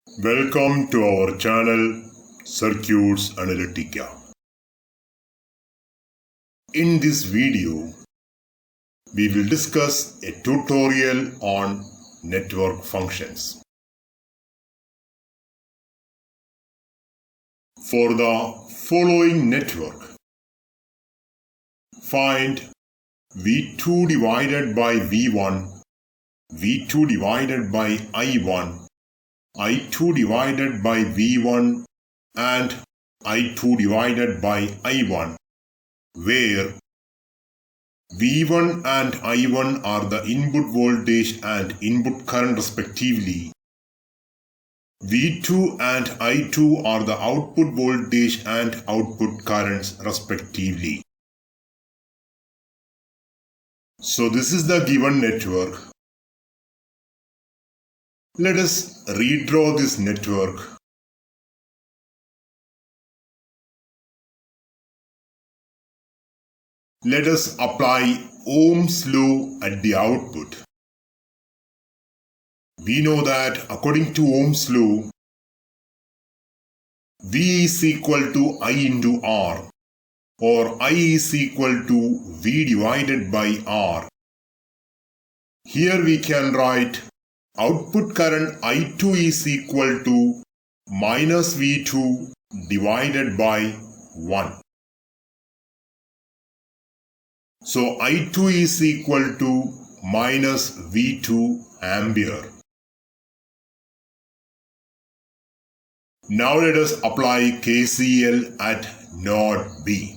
Welcome to our channel Circuits Analytica. In this video, we will discuss a tutorial on network functions. For the following network, find V2 divided by V1, V2 divided by I1, I2 divided by V1 and I2 divided by I1, where V1 and I1 are the input voltage and input current respectively. V2 and I2 are the output voltage and output currents respectively. So this is the given network. Let us redraw this network. Let us apply Ohm's law at the output. We know that according to Ohm's law, V is equal to I into R, or I is equal to V divided by R. Here we can write output current I2 is equal to minus V2 divided by 1. So I2 is equal to minus V2 ampere. Now let us apply KCL at node B.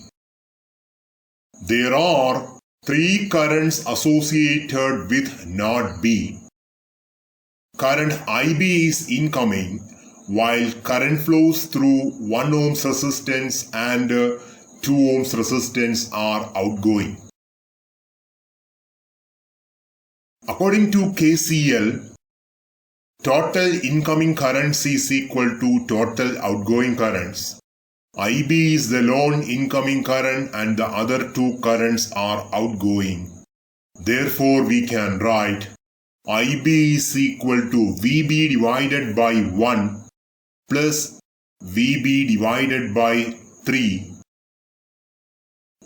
There are three currents associated with node B. Current IB is incoming, while current flows through 1 ohms resistance and 2 ohms resistance are outgoing. According to KCL, total incoming currents is equal to total outgoing currents. IB is the lone incoming current and the other two currents are outgoing. Therefore, we can write IB is equal to VB divided by 1 plus VB divided by 3,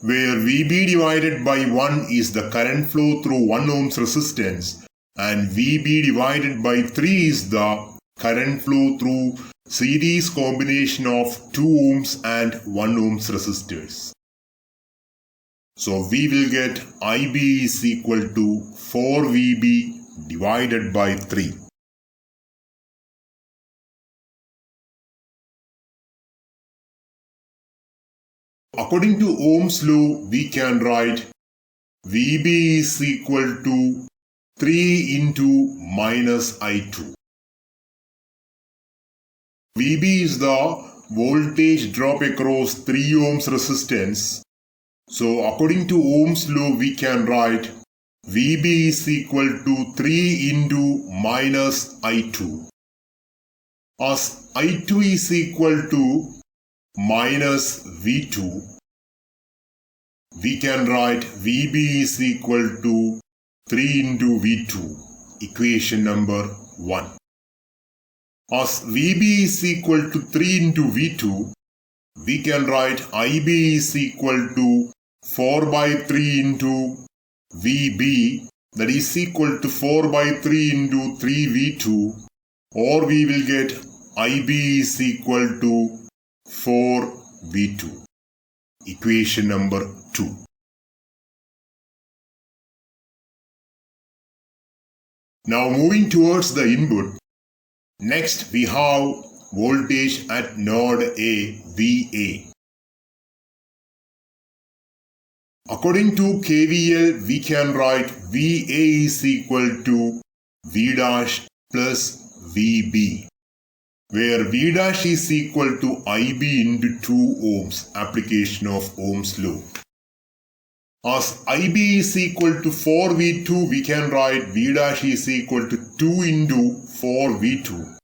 where VB divided by 1 is the current flow through 1 ohms resistance and VB divided by 3 is the current flow through series combination of 2 ohms and 1 ohms resistors. So we will get IB is equal to 4VB divided by 3. According to Ohm's law, we can write VB is equal to 3 into minus I2. VB is the voltage drop across 3 ohms resistance. So according to Ohm's law, we can write VB is equal to 3 into minus I2. As I2 is equal to minus V2, we can write VB is equal to 3 into V2, equation number 1. As VB is equal to 3 into V2, we can write IB is equal to 4 by 3 into VB, that is equal to 4 by 3 into 3V2, or we will get IB is equal to 4V2, equation number 2. Now moving towards the input, next we have voltage at node A, VA. According to KVL, we can write VA is equal to V dash plus VB, where V dash is equal to IB into 2 ohms, application of Ohm's law. As IB is equal to 4V2, we can write V dash is equal to 2 into 4V2.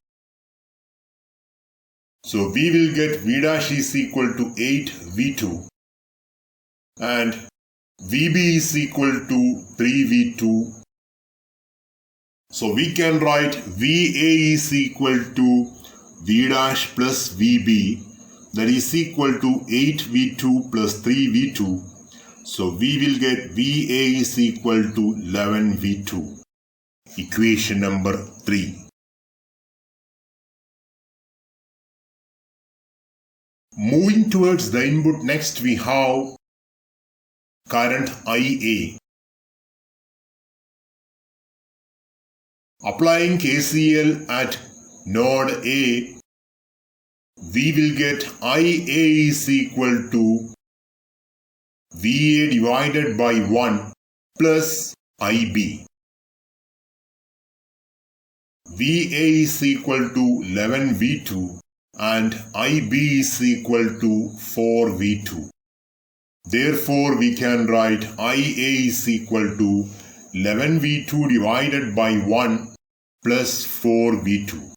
So we will get V dash is equal to 8V2 and VB is equal to 3V2. So we can write VA is equal to V dash plus VB, that is equal to 8V2 plus 3V2. So we will get VA is equal to 11V2. Equation number 3. Moving towards the input, next we have current IA. Applying KCL at node A, we will get IA is equal to VA divided by 1 plus IB. VA is equal to 11V2 and IB is equal to 4V2. Therefore, we can write IA is equal to 11V2 divided by 1 plus 4V2.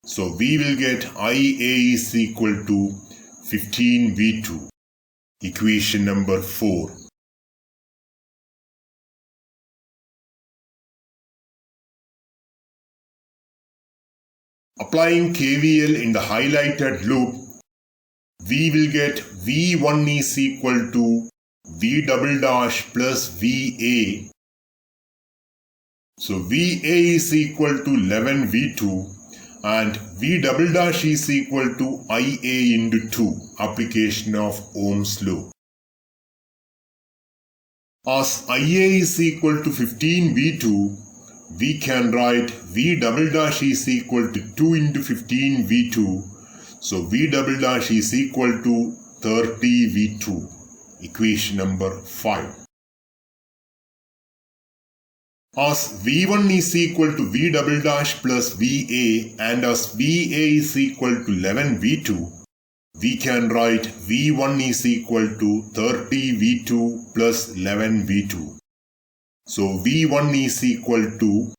So we will get IA is equal to 15V2. Equation number 4. Applying KVL in the highlighted loop, we will get V1 is equal to V double dash plus VA. So VA is equal to 11V2 and V double dash is equal to IA into 2, application of Ohm's law. As IA is equal to 15V2, we can write V double dash is equal to 2 into 15V2. So V double dash is equal to 30V2. Equation number 5. As V1 is equal to V double dash plus VA and as VA is equal to 11V2, we can write V1 is equal to 30V2 plus 11V2. So V1 is equal to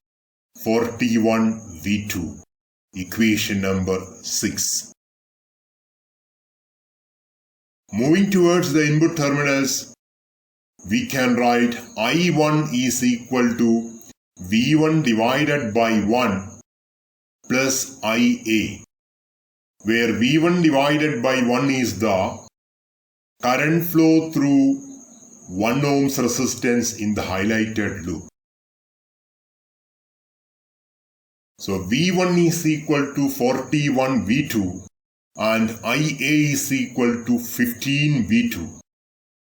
41V2. Equation number 6. Moving towards the input terminals, we can write I1 is equal to V1 divided by 1 plus IA, where V1 divided by 1 is the current flow through 1 ohms resistance in the highlighted loop. So V1 is equal to 41V2 and IA is equal to 15V2.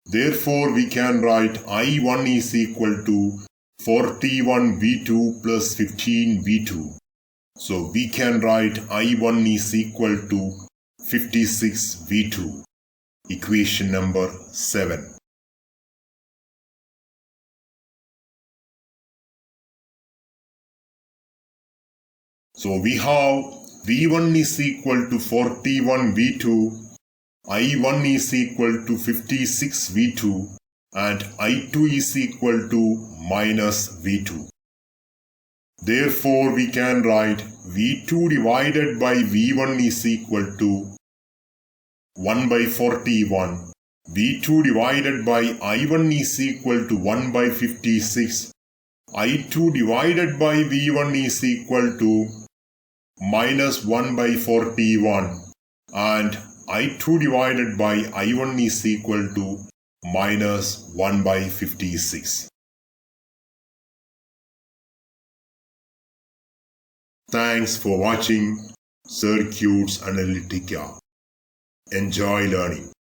Therefore, we can write I1 is equal to 41V2 plus 15V2. So we can write I1 is equal to 56V2. Equation number 7. So we have V1 is equal to 41V2, I1 is equal to 56V2 and I2 is equal to minus V2. Therefore, we can write V2 divided by V1 is equal to 1 by 41. V2 divided by I1 is equal to 1 by 56. I2 divided by V1 is equal to minus 1 by 41 and I2 divided by I1 is equal to minus 1 by 56. Thanks for watching Circuits Analytica. Enjoy learning.